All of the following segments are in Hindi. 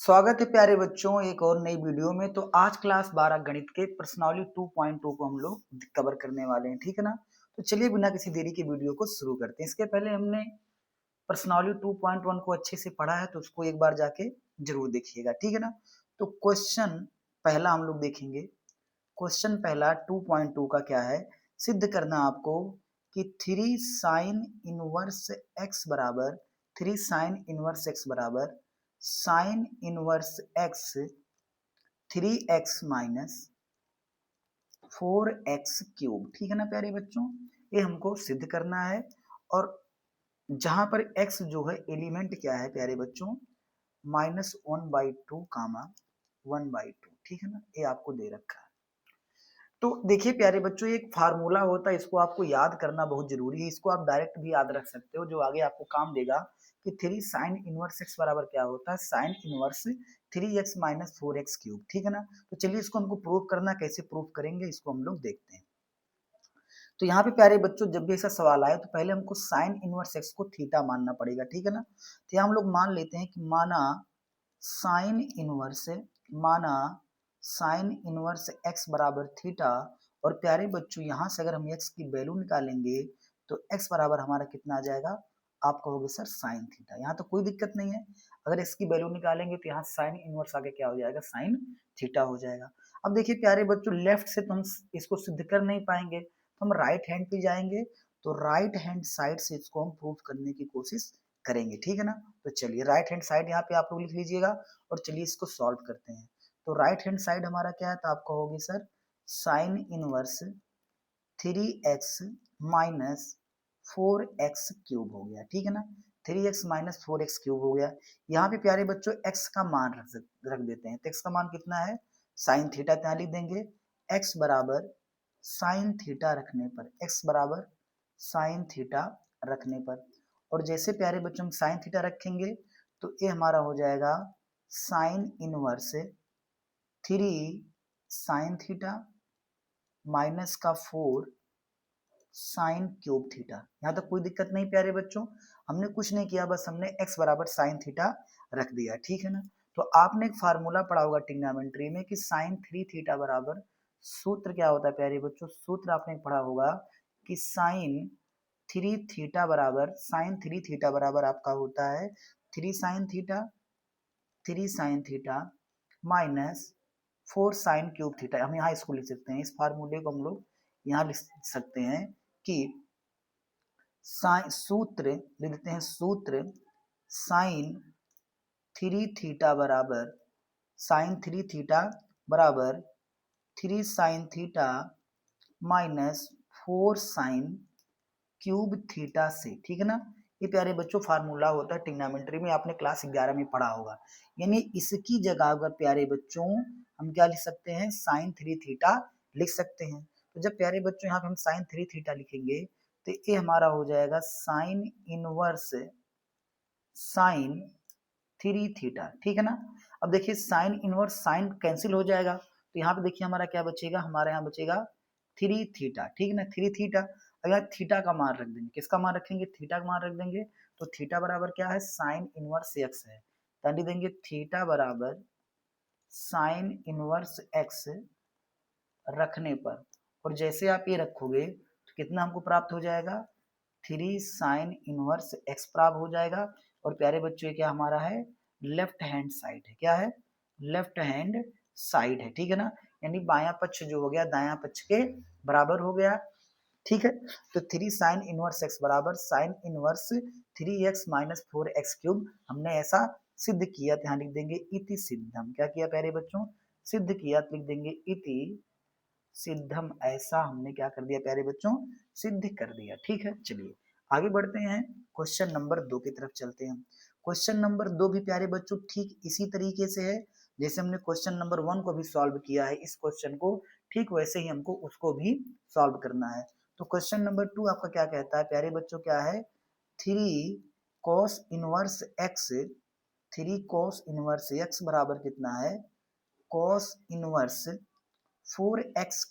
स्वागत है प्यारे बच्चों एक और नई वीडियो में। तो आज क्लास 12 गणित के प्रश्नावली 2.2 को हम लोग कवर करने वाले हैं, ठीक है ना। तो चलिए बिना किसी देरी के वीडियो को शुरू करते हैं। इसके पहले हमने प्रश्नावली 2.1 को अच्छे से पढ़ा है, तो उसको एक बार जाके जरूर देखिएगा, ठीक है ना। तो क्वेश्चन पहला हम लोग देखेंगे। क्वेश्चन पहला 2.2 का क्या है, सिद्ध करना आपको कि 3 साइन इनवर्स एक्स बराबर 3 साइन इनवर्स एक्स बराबर sine inverse x 3x minus 4x cube, ठीक है ना प्यारे बच्चों। ये हमको सिद्ध करना है। और जहां पर x जो है एलिमेंट क्या है प्यारे बच्चों, -1/2 कामा 1/2, ठीक है ना। ये आपको दे रखा है। तो देखिए प्यारे बच्चों, एक फार्मूला होता है, इसको आपको याद करना बहुत जरूरी है। इसको आप डायरेक्ट भी याद रख सकते हो, जो आगे आपको काम देगा कि 3 साइन इनवर्स एक्स बराबर क्या होता है, sine inverse 3x minus 4x cube, ठीक है ना। तो चलिए इसको हमको प्रूव करना, कैसे प्रूव करेंगे इसको हम लोग देखते हैं। तो यहाँ पे प्यारे बच्चों, जब भी ऐसा सवाल आए तो पहले हमको साइन इनवर्स एक्स को थीटा मानना पड़ेगा, ठीक है ना। तो यहाँ हम लोग मान लेते हैं कि साइन इनवर्स माना साइन इनवर्स एक्स बराबर थीटा। और प्यारे बच्चों, यहाँ से अगर हम एक्स की वैल्यू निकालेंगे तो एक्स बराबर हमारा कितना आ जाएगा, आप कहोगे सर साइन थीटा। यहाँ तो कोई दिक्कत नहीं है, अगर एक्स की वैल्यू निकालेंगे तो यहाँ साइन इनवर्स आगे क्या हो जाएगा, साइन थीटा हो जाएगा। अब देखिए प्यारे बच्चों, लेफ्ट से तो हम इसको सिद्ध कर नहीं पाएंगे, तो हम राइट हैंड पे जाएंगे। तो राइट हैंड साइड से इसको हम प्रूव करने की कोशिश करेंगे, ठीक है ना। तो चलिए राइट हैंड साइड यहाँ पे आप लोग लिख लीजिएगा और चलिए इसको सॉल्व करते हैं। तो राइट हैंड साइड हमारा क्या है, तो आप कहोगे sir sine inverse 3x minus 4x cube हो गया, ठीक है ना। 3x माइनस 4x क्यूब हो गया। यहाँ पे प्यारे बच्चों x का मान रख देते हैं। तो x का मान कितना है, साइन थीटा, यहाँ लिख देंगे x बराबर साइन थीटा रखने पर, x बराबर साइन थीटा रखने पर। और जैसे प्यारे बच्चों हम साइन थीटा रखेंगे तो ये हमारा हो जाएगा sine inverse 3 sine theta minus का 4 साइन क्यूब थीटा। यहाँ तक कोई दिक्कत नहीं प्यारे बच्चों, हमने कुछ नहीं किया, बस हमने x बराबर साइन थीटा रख दिया, ठीक है ना। तो आपने एक फार्मूला पढ़ा होगा ट्रिग्नोमेट्री में कि साइन 3 थीटा बराबर, सूत्र क्या होता है प्यारे बच्चों, सूत्र आपने पढ़ा होगा कि साइन 3 थीटा बराबर, साइन 3 थीटा बराबर आपका होता है 3 sine theta minus 4 sine cube theta. हम यहाँ इसको लिख सकते हैं, इस फार्मूले को हम लोग यहाँ लिख सकते हैं कि सूत्र लिख देते हैं, सूत्र साइन 3 थीटा बराबर, साइन 3 थीटा बराबर 3 sine theta minus 4 sine cube theta से, ठीक है ना। ये प्यारे बच्चों फार्मूला होता है ट्रिग्नोमेट्री में, आपने क्लास 11 में पढ़ा होगा। यानी इसकी जगह अगर प्यारे बच्चों हम क्या लिख सकते हैं, साइन 3 थीटा लिख सकते हैं। तो जब प्यारे बच्चों यहाँ पे हम साइन 3 थीटा लिखेंगे तो ये हमारा हो जाएगा साइन इनवर्स साइन 3 थीटा, ठीक है ना। अब देखिए साइन इनवर्स साइन कैंसिल हो जाएगा, तो यहाँ पे देखिए हमारा क्या बचेगा, हमारे यहाँ बचेगा 3 थीटा, ठीक है ना, 3 थीटा। अगर थीटा का मान रख देंगे, किसका मान रखेंगे, थीटा का मान रख देंगे। तो थीटा बराबर क्या है, साइन इनवर्स एक्स है, तो देंगे थीटा बराबर साइन इनवर्स एक्स रखने पर। और जैसे आप ये रखोगे तो कितना हमको प्राप्त हो जाएगा, 3 साइन इनवर्स एक्स प्राप्त हो जाएगा। और प्यारे बच्चों क्या हमारा है, लेफ्ट हैंड साइड है, क्या है, लेफ्ट हैंड साइड है, ठीक है ना। यानी बायां पक्ष जो हो गया दायां पक्ष के बराबर हो गया, ठीक है। तो 3 साइन इनवर्स एक्स बराबर sine inverse 3x minus 4x cube हमने ऐसा सिद्ध किया। यहाँ लिख देंगे इति सिद्धम, क्या किया प्यारे बच्चों, सिद्ध किया, तो लिख देंगे इति सिद्धम, ऐसा हमने क्या कर दिया प्यारे बच्चों, सिद्ध कर दिया, ठीक है। चलिए आगे बढ़ते हैं, क्वेश्चन नंबर 2 की तरफ चलते हैं। क्वेश्चन नंबर 2 भी प्यारे बच्चों ठीक इसी तरीके से है जैसे हमने क्वेश्चन नंबर 1 को भी सॉल्व किया है। इस क्वेश्चन को ठीक वैसे ही हमको उसको भी सॉल्व करना है। तो क्वेश्चन नंबर 2 आपका क्या कहता है प्यारे बच्चों, क्या है, 3 cos inverse x, 3 cos inverse x बराबर कितना है, cos inverse 4x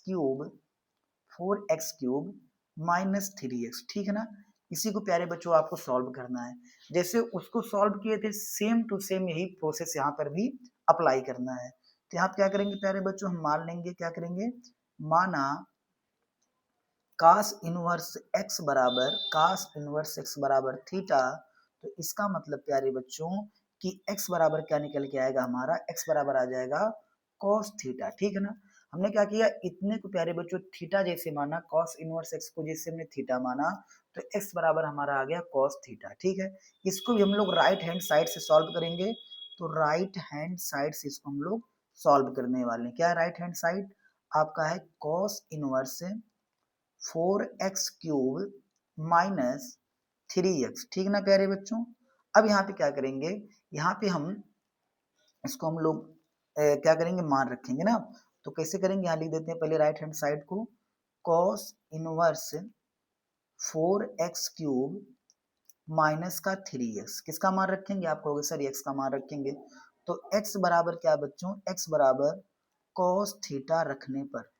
cube minus 3x, ठीक है ना। इसी को प्यारे बच्चों आपको सॉल्व करना है। जैसे उसको सॉल्व किए थे सेम टू सेम यही प्रोसेस यहाँ पर भी अप्लाई करना है। तो यहाँ क्या करेंगे प्यारे बच्चों, हम मान लेंगे, क्या करेंगे, माना कास इनवर्स एक्स बराबर थीटा। तो इसका मतलब प्यारे बच्चों कि x बराबर क्या निकल के आएगा, हमारा x बराबर आ जाएगा cos थीटा। ठीक है ना। हमने क्या किया, इतने को प्यारे बच्चों थीटा जैसे माना, cos इनवर्स x को जैसे हमने थीटा माना, तो x बराबर हमारा आ गया cos थीटा। ठीक है। इसको भी हम लोग राइट हैंड साइड से सॉल्व करेंगे। तो राइट हैंड साइड से इसको हम लोग सॉल्व करने वाले हैं। क्या है राइट हैंड साइड, आपका है cos inverse 4x³ minus 3x। ठीक ना प्यारे बच्चों। अब यहाँ पे क्या करेंगे, यहाँ पे हम इसको हम लोग क्या करेंगे, मान रखेंगे ना। तो कैसे करेंगे, यहाँ लिख देते हैं पहले राइट हैंड साइड को, cos इनवर्स 4x³ माइनस का 3x, किसका मान रखेंगे, आप कहोगे सर x का मान रखेंगे। तो x बराबर क्या बच्चों, x बराबर cos थीटा रखने पर,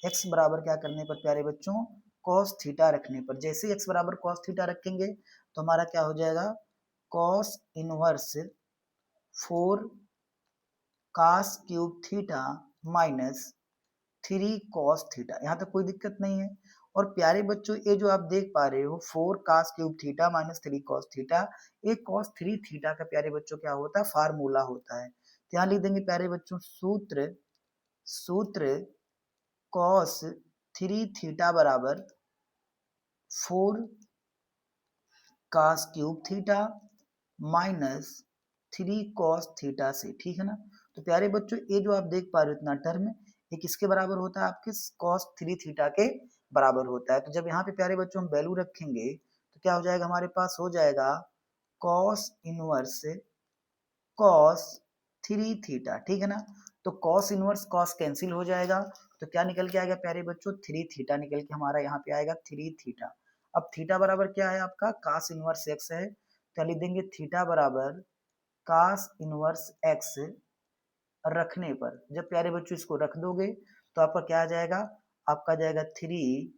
x बराबर क्या करने पर प्यारे बच्चों, cos थीटा रखने पर, जैसे x बराबर cos थीटा रखेंगे तो हमारा क्या हो जाएगा, cos inverse 4 cos³ theta minus 3 cos theta. यहाँ तक कोई दिक्कत नहीं है। और प्यारे बच्चों ये जो आप देख पा रहे हो 4 cos³ theta minus 3 cos theta, ये cos 3 थीटा का प्यारे बच्चों क्या होता है, फार्मूला होता है। तो यहाँ लिख देंगे प्यारे बच्चों, सूत्र सूत्र cos 3 थीटा बराबर 4 cos³ theta minus 3 cos theta से। ठीक है ना। तो प्यारे बच्चों ये जो आप देख पा रहे हो इतना टर्म, ये किसके बराबर होता है, आपके cos 3 थीटा के बराबर होता है। तो जब यहाँ पे प्यारे बच्चों हम वैल्यू रखेंगे तो क्या हो जाएगा, हमारे पास हो जाएगा cos इनवर्स cos 3 थीटा। ठीक है ना। तो cos इनवर्स cos कैंसिल हो जाएगा, तो क्या निकल के आएगा प्यारे बच्चों, 3 थीटा निकल के हमारा यहाँ पे आएगा 3 थीटा। अब थीटा बराबर क्या है आपका, cos इनवर्स x है, तो लिख देंगे थीटा बराबर cos इनवर्स x रखने पर, जब प्यारे बच्चों इसको रख दोगे तो आपका क्या आ जाएगा, आपका आ जाएगा 3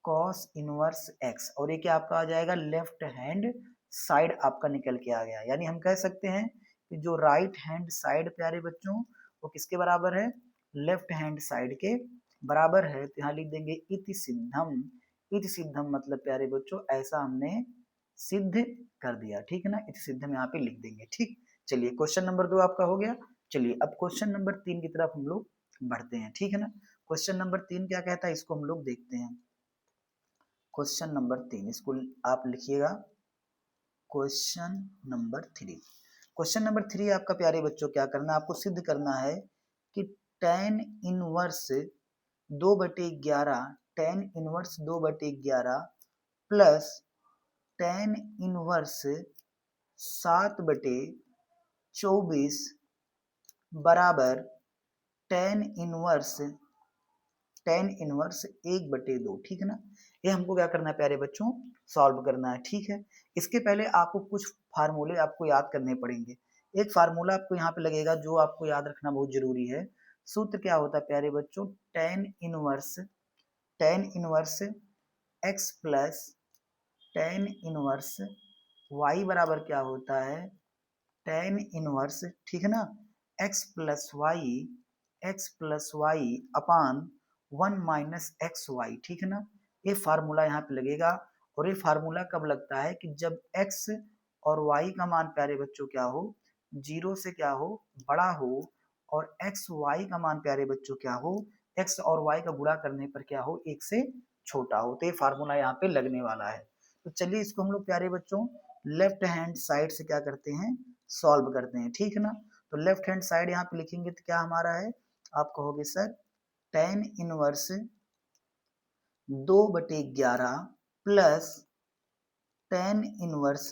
cos इनवर्स x, और ये क्या आपका आ जाएगा, लेफ्ट हैंड साइड आपका निकल के आ गया। यानी हम कह सकते हैं कि जो राइट हैंड साइड प्यारे बच्चों वो किसके बराबर है, लेफ्ट हैंड साइड के बराबर है। तो यहाँ लिख देंगे इति सिद्धम। इति सिद्धम मतलब प्यारे बच्चों ऐसा हमने सिद्ध कर दिया। ठीक है ना, इति सिद्धम यहाँ पे लिख देंगे। ठीक, चलिए क्वेश्चन नंबर 2 आपका हो गया। चलिए अब क्वेश्चन नंबर 3 की तरफ हम लोग बढ़ते हैं। ठीक है ना। क्वेश्चन नंबर 3 क्या कहता है, इसको हम लोग देखते हैं। क्वेश्चन नंबर 3 इसको आप लिखिएगा, क्वेश्चन नंबर 3। क्वेश्चन नंबर 3 आपका प्यारे बच्चों क्या करना है, आपको सिद्ध करना है कि tan inverse 2/11, tan inverse 2/11 plus tan inverse 7/24 बराबर tan इनवर्स 1/2। ठीक है ना। ये हमको क्या करना है प्यारे बच्चों, सॉल्व करना है। ठीक है। इसके पहले आपको कुछ फार्मूले आपको याद करने पड़ेंगे। एक फार्मूला आपको यहाँ पे लगेगा जो आपको याद रखना बहुत जरूरी है। सूत्र क्या होता है प्यारे बच्चों, tan inverse x plus tan inverse y बराबर क्या होता है, tan इनवर्स, ठीक है ना, x plus y upon 1 minus x Y. ठीक है ना। ये फार्मूला यहाँ पे लगेगा। और ये फार्मूला कब लगता है कि जब x और y का मान प्यारे बच्चों क्या हो, 0 से क्या हो, बड़ा हो, और x y का मान प्यारे बच्चों क्या हो, x और y का गुणा करने पर क्या हो, 1 से छोटा हो। तो ये फार्मूला यहाँ पे लगने वाला है। तो चलिए इसको हम लोग प्यारे बच्चों लेफ्ट हैंड साइड से क्या करते हैं, सॉल्व करते हैं। ठीक है ना। तो लेफ्ट हैंड साइड यहाँ पे लिखेंगे तो क्या हमारा है, आप कहोगे sir tan inverse 2/11 plus tan inverse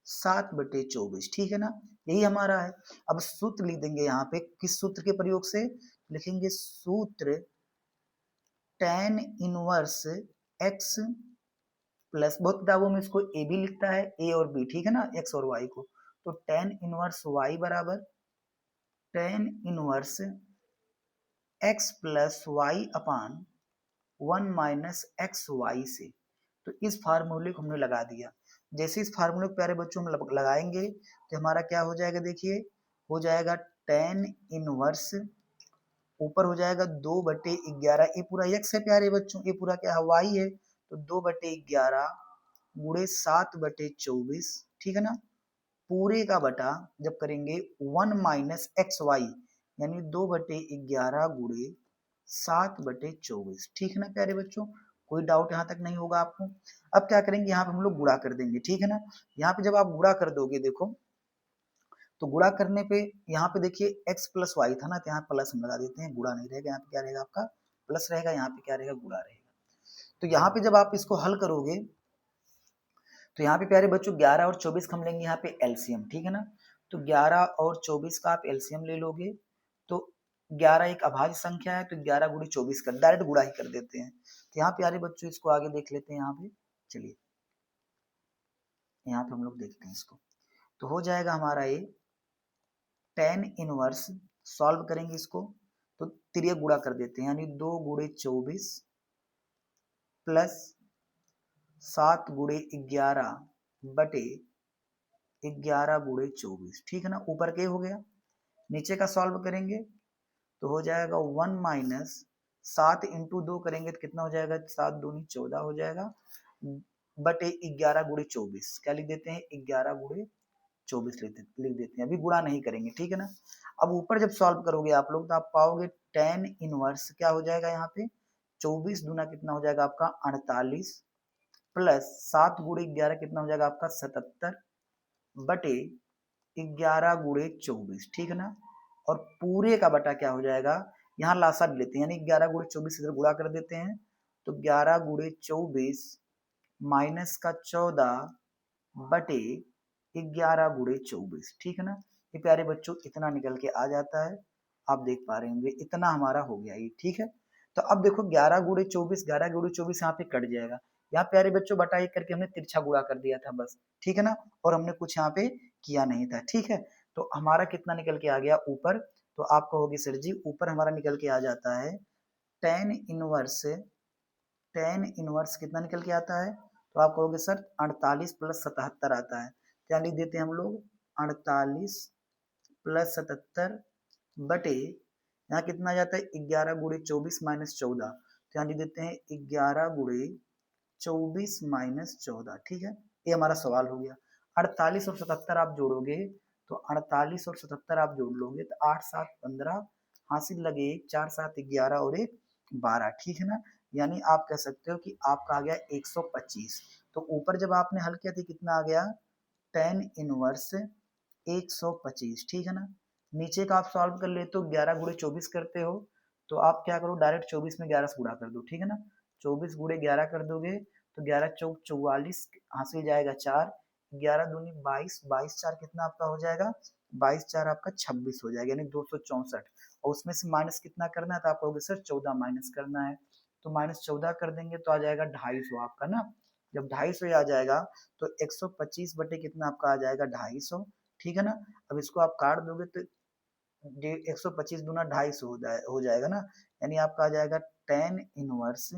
7/24। ठीक है ना, यही हमारा है। अब सूत्र लिख देंगे यहाँ पे, किस सूत्र के प्रयोग से लिखेंगे, सूत्र tan इनवर्स x प्लस, बहुत किताबों में इसको ए भी लिखता है, ए और बी। ठीक है ना, एक्स और वाई को। तो tan इनवर्स y बराबर tan inverse x plus y upon 1 minus x y से। तो इस फार्मूले को हमने लगा दिया। जैसे इस फार्मूले को प्यारे बच्चों हम लगाएंगे तो हमारा क्या हो जाएगा, देखिए हो जाएगा tan इनवर्स, ऊपर हो जाएगा 2/11, ये पूरा x है प्यारे बच्चों, ये पूरा क्या है y है, तो 2/11 गुणे 7/24, ठीक है ना, पूरे का बटा जब करेंगे 1 माइनस एक्स वाई, यानी 2/11 गुणे 7/24, ठीक है ना प्यारे बच्चों, कोई डाउट यहाँ तक नहीं होगा आपको। अब क्या करेंगे, यहाँ पे हम लोग गुणा कर देंगे, ठीक है ना, यहाँ पे जब आप गुणा कर दोगे देखो, तो गुणा करने पे यहाँ पे देखिए x प्लस वाई था ना, तो यहाँ प्लस हम लगा देते हैं, गुणा नहीं रहेगा, यहाँ पे क्या रहेगा आपका प्लस रहेगा, यहाँ पे क्या रहेगा गुणा रहेगा। तो यहाँ पे जब आप इसको हल करोगे तो यहाँ पे प्यारे बच्चों 11 और 24 का हम लेंगे यहाँ पे एलसीएम, ठीक है ना, तो 11 और 24 का आप एलसीएम ले लोगे, तो 11 एक अभाज्य संख्या है, तो 11 गुणे 24 का डायरेक्ट गुणा ही कर देते हैं। तो यहाँ प्यारे बच्चों इसको आगे देख लेते हैं, यहाँ पे चलिए यहाँ पे हम लोग देखते हैं इसको, तो हो जाएगा हमारा ये tan इनवर्स, सॉल्व करेंगे इसको तो तिर्यक गुणा कर देते हैं, यानी 2 गुणे 24 प्लस 7 गुणे 11 बटे 11 गुणे 24, ठीक है ना, ऊपर के हो गया, नीचे का सॉल्व करेंगे तो हो जाएगा 1 माइनस 7 इंटू 2 करेंगे तो कितना हो जाएगा, 7 दूनी 14 हो जाएगा, बटे 11 गुणे 24, क्या लिख देते हैं 11 गुणे 24 लिख देते हैं, अभी गुणा नहीं करेंगे, ठीक है ना। अब ऊपर जब सॉल्व करोगे आप लोग तो आप पाओगे tan इनवर्स क्या हो जाएगा, यहाँ पे 24 दूना कितना हो जाएगा आपका 48 प्लस 7 गुणे 11 कितना हो जाएगा आपका 77 बटे 11 गुणे 24, ठीक है ना, और पूरे का बटा क्या हो जाएगा, यहाँ लासा लेते हैं, यानी 11 गुणे 24 इधर गुणा कर देते हैं, तो 11 गुणे 24 माइनस का 14 बटे 11 गुणे 24, ठीक है ना, ये प्यारे बच्चों इतना निकल के आ जाता है, आप देख पा रहे होंगे इतना हमारा हो गया ये, ठीक है। तो अब देखो 11 गुणे 24, 11 गुणे 24 यहाँ पे कट जाएगा, यहाँ प्यारे बच्चों बटा एक करके हमने तिरछा गुणा कर दिया था बस, ठीक है ना, और हमने कुछ यहाँ पे किया नहीं था, ठीक है। तो हमारा कितना निकल के आ गया ऊपर, तो आप कहोगे सर जी ऊपर हमारा निकल के आ जाता है tan इनवर्स, tan इनवर्स कितना निकल के आता है, तो आप कहोगे सर 48 प्लस 77 आता है, क्या लिख देते हैं हम लोग 48 प्लस 77 बटे यहाँ कितना आ जाता है 11 गुणे 24 माइनस 14, तो यहाँ लिख देते हैं 11 गुणे 24 माइनस 14, ठीक है, ये हमारा सवाल हो गया। 48 और 77 आप जोड़ोगे तो 48 और 77 आप जोड़ लोगे तो 8 7 15 हासिल लगे 4 7 11 और 1 12, ठीक है ना, यानी आप कह सकते हो कि आपका आ गया 125। तो ऊपर जब आपने हल किया था कितना आ गया tan इनवर्स 125, ठीक है ना, नीचे का आप सॉल्व कर लेते हो 11 गुणे 24 करते हो, तो आप क्या करो डायरेक्ट 24 में 11 से गुणा कर दो, ठीक है ना, 24 गुणे 11 कर दोगे तो 11 चौक 44 हासिल जाएगा 4, 11 दूनी 22, 22 4 कितना आपका हो जाएगा 22 4 आपका 26 हो जाएगा, यानी 264, और उसमें से माइनस कितना करना है, तो आप कहोगे सर 14 माइनस करना है, तो माइनस 14 कर देंगे तो आ जाएगा 250 आपका ना, जब 250 आ जाएगा तो 125 बटे कितना आपका आ जाएगा 250, ठीक है ना। अब इसको आप काट दोगे तो 125 दूना 250 हो जाएगा ना, यानी आपका आ जाएगा tan इनवर्स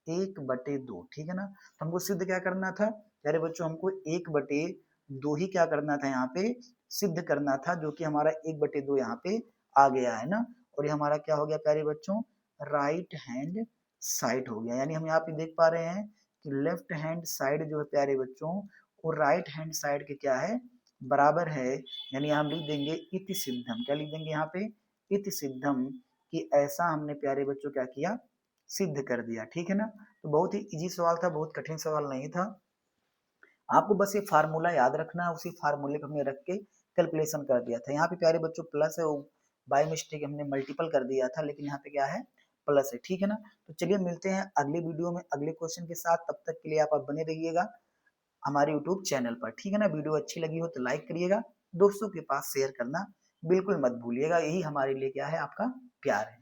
1/2, ठीक है ना। तो हमको सिद्ध क्या करना था प्यारे बच्चों, हमको 1/2 ही क्या करना था यहाँ पे सिद्ध करना था, जो कि हमारा 1/2 यहाँ पे आ गया है ना, और ये हमारा क्या हो गया प्यारे बच्चों राइट हैंड साइड हो गया, यानी हम यहाँ पे देख पा रहे हैं कि लेफ्ट हैंड साइड जो है प्यारे बच्चों वो राइट हैंड साइड के क्या है बराबर है, यानी हम लिख देंगे इति सिद्धम, क्या लिख देंगे यहाँ पे इति सिद्धम, कि ऐसा हमने प्यारे बच्चों क्या किया सिद्ध कर दिया, ठीक है ना। तो बहुत ही इजी सवाल था, बहुत कठिन सवाल नहीं था, आपको बस ये फार्मूला याद रखना है, उसी फार्मूले को हमने रख के कैलकुलेशन कर दिया था। यहाँ पे प्यारे बच्चों प्लस है, वो बाय मिस्टेक हमने मल्टीपल कर दिया था, लेकिन यहाँ पे क्या है प्लस है, ठीक है ना। तो चलिए मिलते हैं अगले वीडियो में अगले क्वेश्चन के साथ, तब तक के लिए आप बने रहिएगा हमारे यूट्यूब चैनल पर, ठीक है ना। वीडियो अच्छी लगी हो तो लाइक करिएगा, दोस्तों के पास शेयर करना बिल्कुल मत भूलिएगा, यही हमारे लिए क्या है आपका प्यार है।